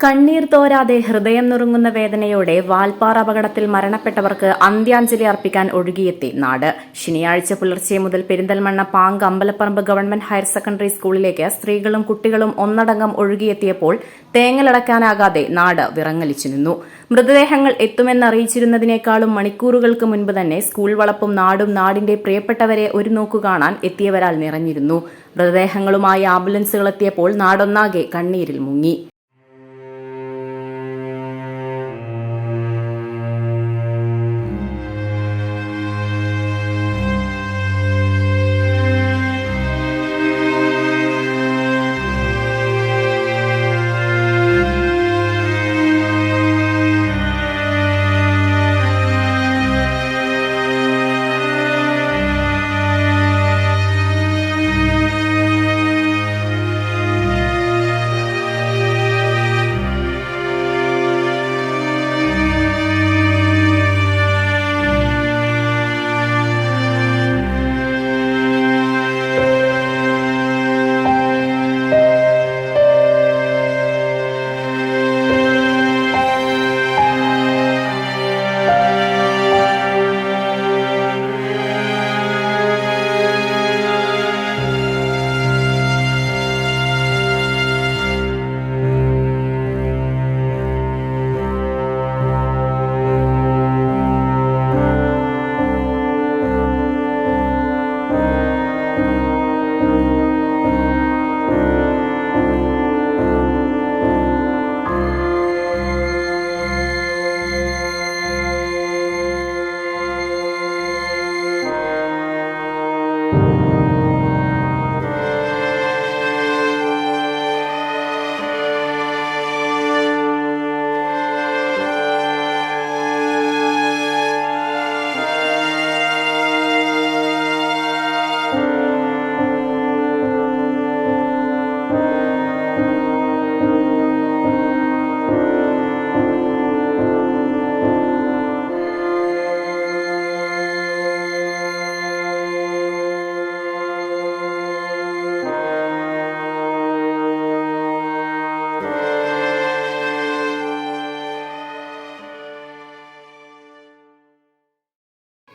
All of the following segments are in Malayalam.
കണ്ണീർ തോരാതെ ഹൃദയം നുറുങ്ങുന്ന വേദനയോടെ വാൽപ്പാറ അപകടത്തിൽ മരണപ്പെട്ടവർക്ക് അന്ത്യാഞ്ജലി അർപ്പിക്കാൻ ഒഴുകിയെത്തി നാട്. ശനിയാഴ്ച പുലർച്ചെ മുതൽ പെരിന്തൽമണ്ണ പാങ്ക് അമ്പലപ്പറമ്പ് ഗവൺമെന്റ് ഹയർ സെക്കൻഡറി സ്കൂളിലേക്ക് സ്ത്രീകളും കുട്ടികളും ഒന്നടങ്കം ഒഴുകിയെത്തിയപ്പോൾ തേങ്ങലടക്കാനാകാതെ നാട് വിറങ്ങലിച്ചു നിന്നു. മൃതദേഹങ്ങൾ എത്തുമെന്നറിയിച്ചിരുന്നതിനേക്കാളും മണിക്കൂറുകൾക്ക് മുൻപ് തന്നെ സ്കൂൾ വളപ്പും നാടും നാടിന്റെ പ്രിയപ്പെട്ടവരെ ഒരു നോക്കു കാണാൻ എത്തിയവരാൽ നിറഞ്ഞിരുന്നു. മൃതദേഹങ്ങളുമായി ആംബുലൻസുകൾ എത്തിയപ്പോൾ നാടൊന്നാകെ കണ്ണീരിൽ മുങ്ങി.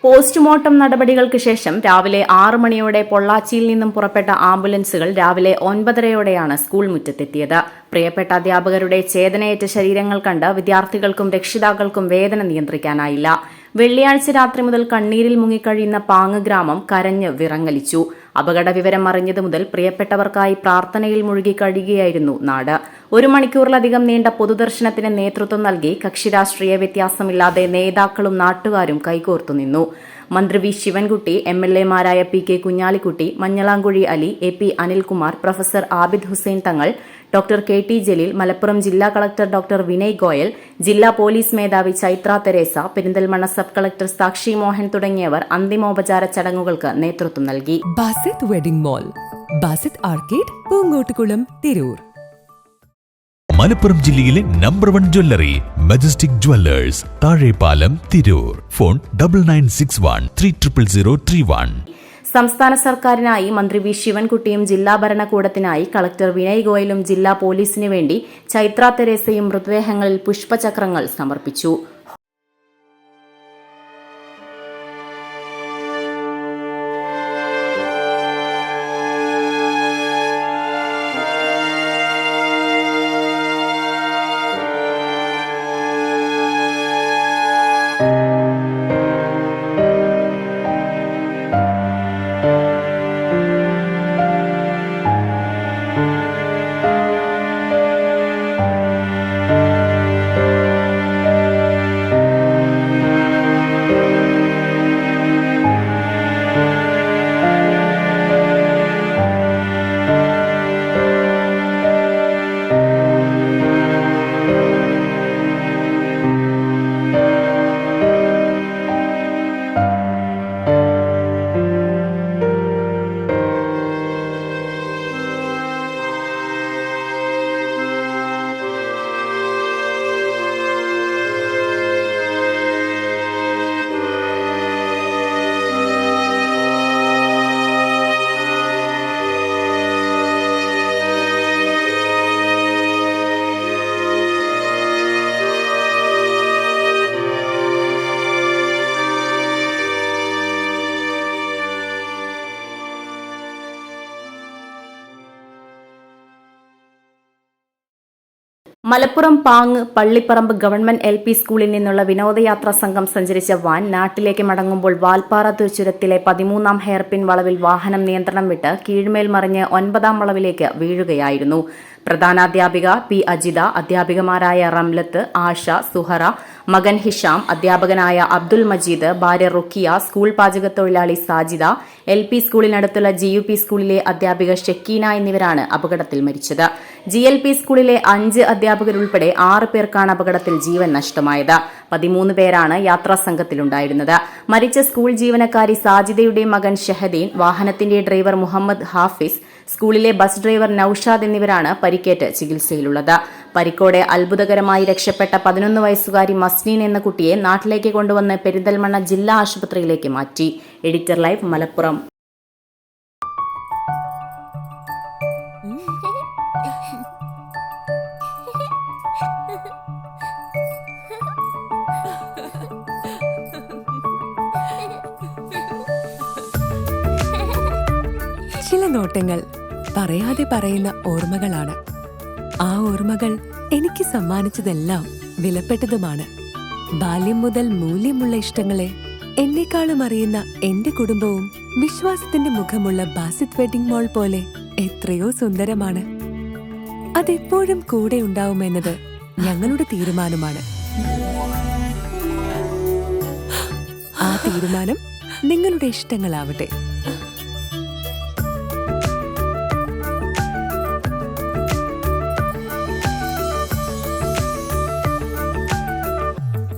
പോസ്റ്റ്മോർട്ടം നടപടികൾക്ക് ശേഷം രാവിലെ 6 മണിയോടെ പൊള്ളാച്ചിയിൽ നിന്നും പുറപ്പെട്ട ആംബുലൻസുകൾ രാവിലെ 9:30യോടെയാണ് സ്കൂൾ മുറ്റത്തെത്തിയത്. പ്രിയപ്പെട്ട അധ്യാപകരുടെ ചേതനയേറ്റ ശരീരങ്ങൾ കണ്ട് വിദ്യാർത്ഥികൾക്കും രക്ഷിതാക്കൾക്കും വേദന നിയന്ത്രിക്കാനായില്ല. വെള്ളിയാഴ്ച രാത്രി മുതൽ കണ്ണീരിൽ മുങ്ങിക്കഴിയുന്ന പാങ്ങ് ഗ്രാമം കരഞ്ഞ് വിറങ്ങലിച്ചു. അപകട വിവരം അറിഞ്ഞതു മുതൽ പ്രിയപ്പെട്ടവർക്കായി പ്രാർത്ഥനയിൽ മുഴുകി കഴിയുകയായിരുന്നു നാട്. 1 മണിക്കൂറിലധികം നീണ്ട പൊതുദർശനത്തിന് നേതൃത്വം നൽകി കക്ഷിരാഷ്ട്രീയ വ്യത്യാസമില്ലാതെ നേതാക്കളും നാട്ടുകാരും കൈകോർത്തു നിന്നു. മന്ത്രി വി ശിവൻകുട്ടി, MLA-മാരായ PK Kunhalikutty, Manjalamkuzhi Ali, AP Anilkumar, professor Abid Hussain Thangal, doctor KT Jaleel, Malappuram ജില്ലാ കളക്ടർ ഡോക്ടർ വിനയ് ഗോയൽ, ജില്ലാ പോലീസ് മേധാവി Chaitra Teresa, Perinthalmanna sub collector Sakshi Mohan തുടങ്ങിയവർ അന്തിമോപചാര ചടങ്ങുകൾക്ക് നേതൃത്വം നൽകി. Basith wedding mall, Basith arcade, Poongottukulam, Tirur. Malappuram ജില്ലയിലെ number 1 jewellery Majestic Jewellers, Thazhepalam, Tirur. Phone 9961300031. സംസ്ഥാന സർക്കാരിനായി മന്ത്രി വി ശിവൻകുട്ടിയും ജില്ലാ ഭരണകൂടത്തിനായി കളക്ടർ വിനയ് ഗോയലും ജില്ലാ പോലീസിനു വേണ്ടി ചൈത്ര തെരേസയും മൃതദേഹങ്ങളിൽ പുഷ്പചക്രങ്ങൾ സമർപ്പിച്ചു. മലപ്പുറം പാങ് പള്ളിപ്പറമ്പ് ഗവൺമെന്റ് LP സ്കൂളിൽ നിന്നുള്ള വിനോദയാത്രാ സംഘം സഞ്ചരിച്ച വാൻ നാട്ടിലേക്ക് മടങ്ങുമ്പോൾ വാൽപ്പാറ ചുരത്തിലെ 13ാം ഹെയർപിൻ വളവിൽ വാഹനം നിയന്ത്രണം വിട്ട് കീഴ്മേൽ മറിഞ്ഞ് 9ാം വളവിലേക്ക് വീഴുകയായിരുന്നു. പ്രധാനാധ്യാപിക P. അജിത, അധ്യാപികമാരായ റംലത്ത്, ആഷ, സുഹറ, മകൻ ഹിഷാം, അധ്യാപകനായ അബ്ദുൽ മജീദ്, ഭാര്യ റുക്കിയ, സ്കൂൾ പാചകത്തൊഴിലാളി സാജിദ, LP സ്കൂളിനടുത്തുള്ള GUP സ്കൂളിലെ അധ്യാപിക ഷെക്കീന എന്നിവരാണ് അപകടത്തിൽ മരിച്ചത്. GLP സ്കൂളിലെ 5 അധ്യാപകരുൾപ്പെടെ 6 പേർക്കാണ് അപകടത്തിൽ ജീവൻ നഷ്ടമായത്. 13 പേരാണ് യാത്രാസംഘത്തിലുണ്ടായിരുന്നത്. മരിച്ച സ്കൂൾ ജീവനക്കാരി സാജിദയുടെ മകൻ ഷഹദീൻ, വാഹനത്തിന്റെ ഡ്രൈവർ മുഹമ്മദ് ഹാഫിസ്, സ്കൂളിലെ ബസ് ഡ്രൈവർ നൌഷാദ് എന്നിവരാണ് പരിക്കേറ്റ് ചികിത്സയിലുള്ളത്. പരിക്കോടെ അത്ഭുതകരമായി രക്ഷപ്പെട്ട 11 വയസ്സുകാരി മസ്നീൻ എന്ന കുട്ടിയെ നാട്ടിലേക്ക് കൊണ്ടുവന്ന് പെരിന്തൽമണ്ണ ജില്ലാ ആശുപത്രിയിലേക്ക് മാറ്റി. Editor live, Malappuram. ചില നോട്ടങ്ങൾ പറയാതെ പറയുന്ന ഓർമ്മകളാണ്. ആ ഓർമ്മകൾ എനിക്ക് സമ്മാനിച്ചതെല്ലാം വിലപ്പെട്ടതുമാണ്. ബാല്യം മുതൽ മൂല്യമുള്ള ഇഷ്ടങ്ങളെ എന്നെക്കാളും അറിയുന്ന എന്റെ കുടുംബവും വിശ്വാസത്തിന്റെ മുഖമുള്ള ബാസിത് വെഡിംഗ് മോൾ പോലെ എത്രയോ സുന്ദരമാണ്. അതെപ്പോഴും കൂടെ ഉണ്ടാവുമെന്നത് ഞങ്ങളുടെ തീരുമാനമാണ്. ആ തീരുമാനം നിങ്ങളുടെ ഇഷ്ടങ്ങളാവട്ടെ.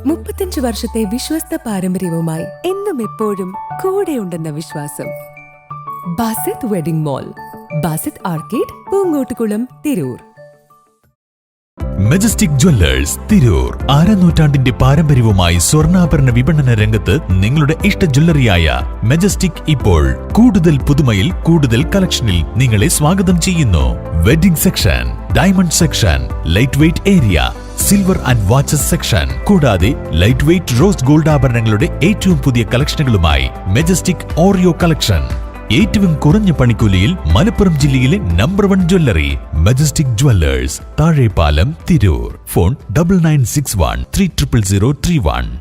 മുപ്പത്തഞ്ച് വർഷത്തെ വിശ്വസ്ത പാരമ്പര്യവുമായി എന്നും എപ്പോഴും കൂടെയുണ്ടെന്ന വിശ്വാസം. Basith wedding mall, Basith arcade, Poongottukulam, Tirur. Majestic jewellers, Tirur. നൂറ്റാണ്ടിന്റെ പാരമ്പര്യവുമായി സ്വർണ്ണാഭരണ വിപണന രംഗത്ത് നിങ്ങളുടെ ഇഷ്ട ജ്വല്ലറിയായ മെജസ്റ്റിക് ഇപ്പോൾ കൂടുതൽ പുതുമയിൽ കൂടുതൽ കളക്ഷനിൽ നിങ്ങളെ സ്വാഗതം ചെയ്യുന്നു. Wedding section, diamond section, light weight area, silver and watches section, കൂടാതെ ലൈറ്റ് വെയ്റ്റ് റോസ് ഗോൾഡ് ആഭരണങ്ങളുടെ ഏറ്റവും പുതിയ കളക്ഷനുകളുമായി മെജസ്റ്റിക് ഓറിയോ കളക്ഷൻ. ഏറ്റവും കുറഞ്ഞ പണിക്കൂലിയിൽ മലപ്പുറം ജില്ലയിലെ number 1 jewellery majestic Jewellers, Thazhepalam, Tirur. Phone 9961 300031.